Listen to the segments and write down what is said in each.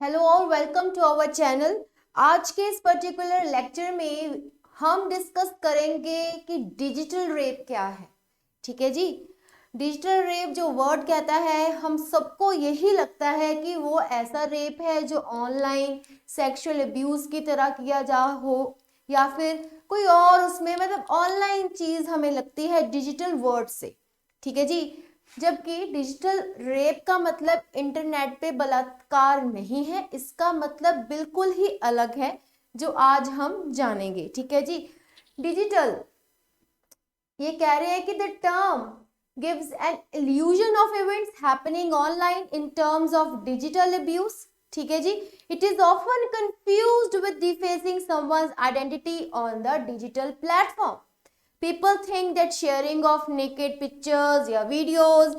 Hello और welcome to our channel. आज के इस पर्टिकुलर लेक्चर में हम डिस्कस करेंगे कि डिजिटल रेप क्या है। ठीक है जी। डिजिटल रेप जो वर्ड कहता है, हम सबको यही लगता है कि वो ऐसा रेप है जो ऑनलाइन सेक्सुअल अब्यूज की तरह किया जा हो, या फिर कोई और उसमें मतलब ऑनलाइन चीज हमें लगती है डिजिटल वर्ड से। ठीक है जी। जबकि डिजिटल रेप का मतलब इंटरनेट पे बलात्कार नहीं है, इसका मतलब बिल्कुल ही अलग है जो आज हम जानेंगे। ठीक है जी। डिजिटल, ये कह रहे हैं कि the term gives an illusion of events happening online in terms of digital abuse. ठीक है जी। It is often confused with defacing someone's identity on the digital platform. People think that sharing of naked pictures या videos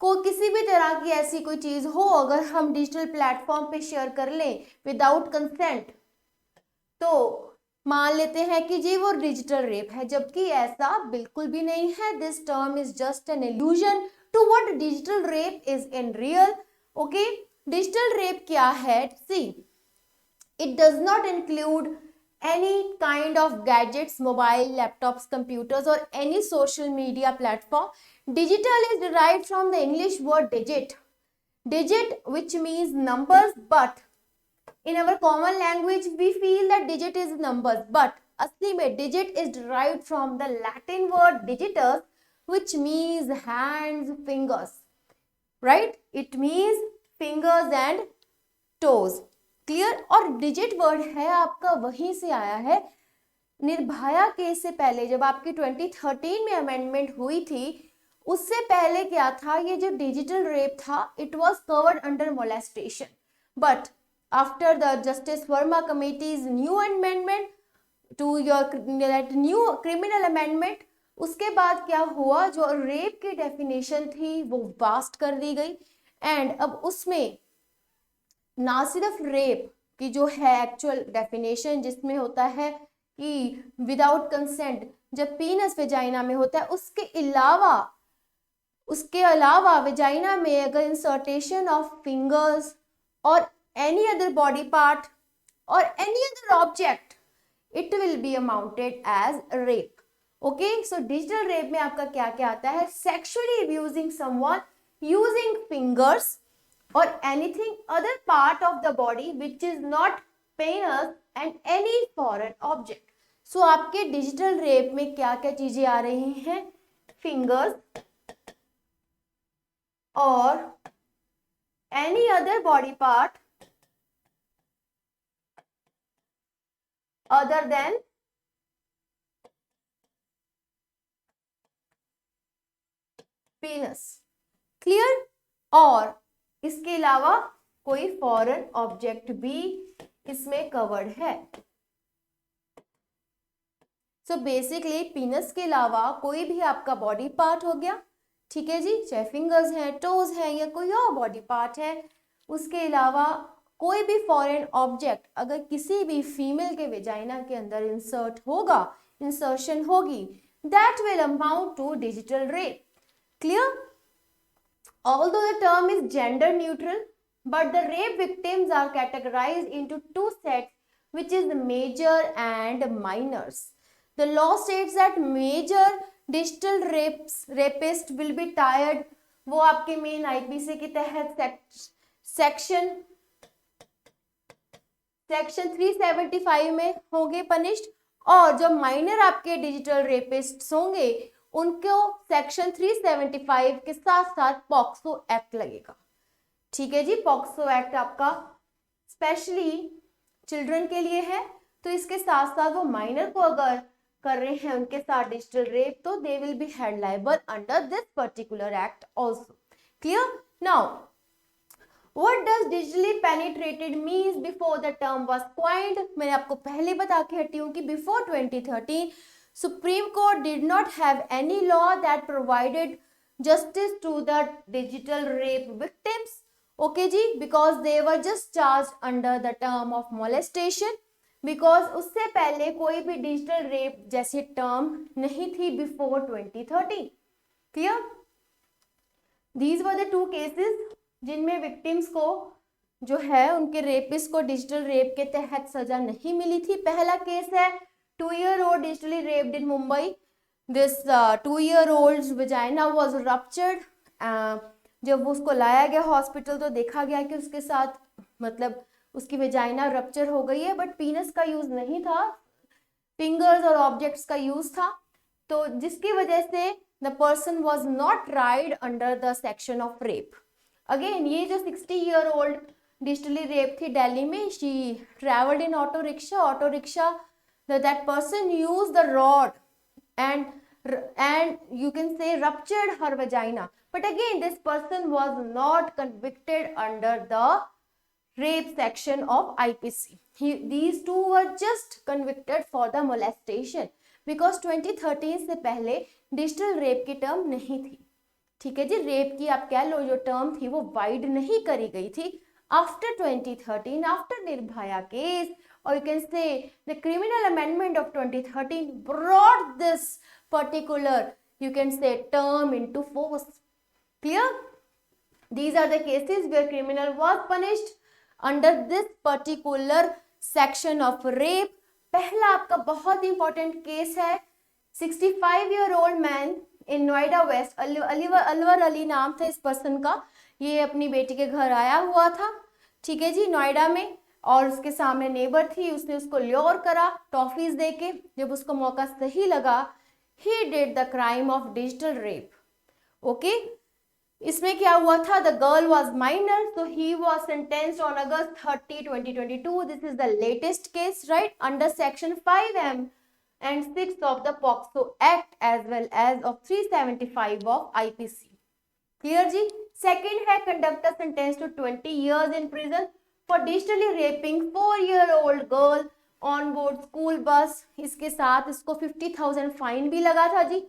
को किसी भी तरह की ऐसी कोई चीज हो, अगर हम डिजिटल प्लेटफॉर्म पे शेयर कर लें विदाउट कंसेंट, तो मान लेते हैं कि जी वो डिजिटल रेप है, जबकि ऐसा बिल्कुल भी नहीं है। This term is just an illusion to what digital rape is in real. Okay, digital rape क्या है? सी, it does not include any kind of gadgets, mobile, laptops, computers, or any social media platform. Digital is derived from the English word digit. Digit, which means numbers, but in our common language, we feel that digit is numbers. But असली में digit is derived from the Latin word digitus, which means hands, fingers. Right? It means fingers and toes. Clear? और digit word है आपका वहीं से आया है। Nirbhaya case से पहले जब आपकी 2013 में अमेंडमेंट हुई थी, उससे पहले क्या था? ये जो डिजिटल रेप था, it was covered under molestation, but after the justice Verma committee's new amendment to your new criminal amendment, उसके बाद क्या हुआ? जो रेप की डेफिनेशन थी वो वास्ट कर दी गई, एंड अब उसमें ना सिर्फ रेप की जो है एक्चुअल डेफिनेशन, जिसमें होता है कि विदाउट कंसेंट जब पीनस वेजाइना में होता है, उसके अलावा वेजाइना में अगर इंसर्टेशन ऑफ फिंगर्स और एनी अदर बॉडी पार्ट और any other object, it will be amounted as rape. Okay, so digital rape में आपका क्या क्या आता है? Sexually abusing someone using fingers or anything other part of the body which is not penis and any foreign object. So आपके digital rape में क्या क्या चीजें आ रही हैं? फिंगर्स और any other body part other than penis. Clear? और इसके अलावा कोई फॉरेन ऑब्जेक्ट भी इसमें कवर्ड है। सो बेसिकली पीनस के अलावा कोई भी आपका बॉडी पार्ट हो गया, ठीक है जी, चाहे फिंगर्स हैं, टोज हैं, या कोई और बॉडी पार्ट है, उसके अलावा कोई भी फॉरेन ऑब्जेक्ट अगर किसी भी फीमेल के वेजाइना के अंदर इंसर्ट होगा, इंसर्शन होगी, that will amount to digital rape. Clear? Although the term is gender neutral, but the rape victims are categorized into two sets, which is the major and minors. The law states that major digital rapist will be tried, वो आपके main IPC के तहत section 375 में होंगे punished, और जो minor आपके digital rapist होंगे उनको सेक्शन 375 के साथ साथ पॉक्सो एक्ट लगेगा। ठीक है जी, पॉक्सो एक्ट आपका स्पेशली चिल्ड्रन के लिए है, तो इसके साथ साथ वो माइनर को अगर कर रहे हैं उनके साथ डिजिटल रेप, तो they will be held liable under this particular act also. Clear? Now What does digitally penetrated means before the term was coined? मैंने आपको पहले बता के हटी हूँ कि before 2013 Supreme Court did not have any law that provided justice to the digital rape victims. Okay ji, because they were just charged under the term of molestation. Because उससे पहले कोई भी डिजिटल रेप जैसी term नहीं थी before 2013. Clear? These were the two cases जिनमें victims को जो है उनके रेपिस्ट को डिजिटल रेप के तहत सजा नहीं मिली थी। पहला केस है 2-year-old digitally raped in Mumbai. This 2-year-old's vagina was ruptured। जब उसको लाया गया हॉस्पिटल तो देखा गया कि उसके साथ मतलब उसकी वेजाइना रप्चर हो गई है, बट पीनस का यूज नहीं था, फिंगर्स और ऑब्जेक्ट्स का यूज था, तो जिसकी वजह से the person was not tried under the section of rape. Again ये जो 60-year-old डिजिटली रेप थी दिल्ली में, she travelled in auto rickshaw, that person use the rod and you can say ruptured her vagina, but again this person was not convicted under the rape section of IPC. These two were just convicted for the molestation because 2013 से पहले digital rape की term नहीं थी। ठीक है जी, rape की आप कह लो जो टर्म थी वो वाइड नहीं करी गई थी। After 2013, after Nirbhaya case, or you can say the criminal amendment of 2013 brought this particular, you can say, term into force. Clear? These are the cases where criminal was punished under this particular section of rape. पहला आपका बहुत important case है 65-year-old man in Noida west, Alwar Ali नाम था इस person का। ये अपनी बेटी के घर आया हुआ था, ठीक है जी, नोएडा में, और उसके सामने नेबर थी, उसने उसको ल्योर करा टॉफीज देके। जब उसको मौका सही लगा, he did the crime of digital rape. Okay, इसमें क्या हुआ था, the girl was minor, so he was sentenced on August 30, 2022। This is the latest case, right, under section 5M and 6 of the POCSO Act as well as of 375 of IPC. Clear जी? Second है conductor sentenced to 20 years in prison for digitally raping 4-year-old girl on board school bus। इसके साथ इसको 50,000 fine भी लगा था जी।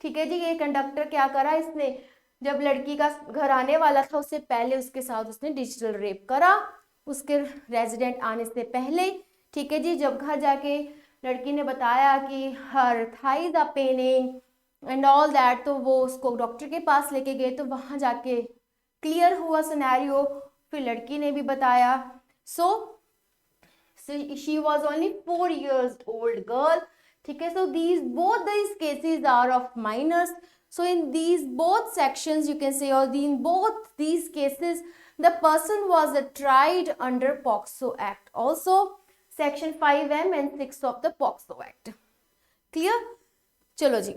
ठीक है जी, ये कंडक्टर क्या करा, इसने जब लड़की का घर आने वाला था उससे पहले उसके साथ उसने डिजिटल रेप करा, उसके रेजिडेंट आने से पहले। ठीक है जी, जब घर जाके लड़की ने बताया कि हर thighs are paining and all that, तो वो उसको डॉक्टर के पास लेके गए, तो वहां जाके क्लियर हुआ सिनेरियो। फिर लड़की ने भी बताया। So she was only 4 years old girl. ठीक है, सो both these cases are of minors. So in these both sections you can say, or in both these cases the person was tried under POCSO Act, also section 5M and 6 of the POCSO Act. Clear? चलो जी,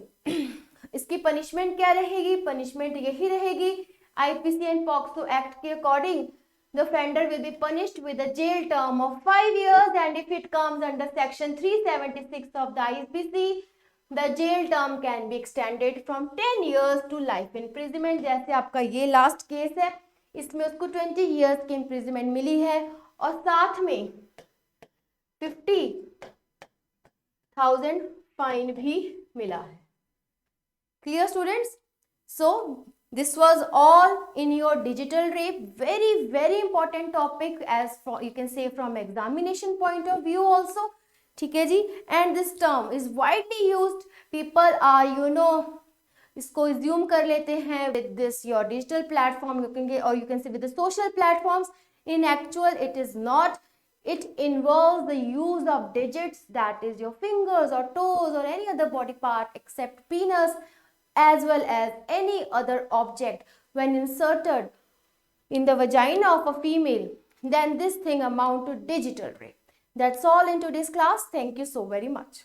इसकी punishment क्या रहेगी, punishment यही रहेगी IPC and POCSO Act के according the offender will be punished with a jail term of 5 years, and if it comes under section 376 of the IPC, the jail term can be extended from 10 years to life imprisonment। जैसे आपका ये last case है, इसमें उसको 20 years की imprisonment मिली है और साथ में 50,000 फाइन भी मिला है। Clear students? So this was all in your digital rape, very important topic as for, you can say, from examination point of view also। ठीक है जी, and this term is widely used, people are इसको assume कर लेते हैं with this your digital platform, or you can say with the social platforms। In actual it is not, it involves the use of digits, that is your fingers or toes or any other body part except penis, as well as any other object when inserted in the vagina of a female, then this thing amount to digital rape. That's all in today's class. Thank you so very much.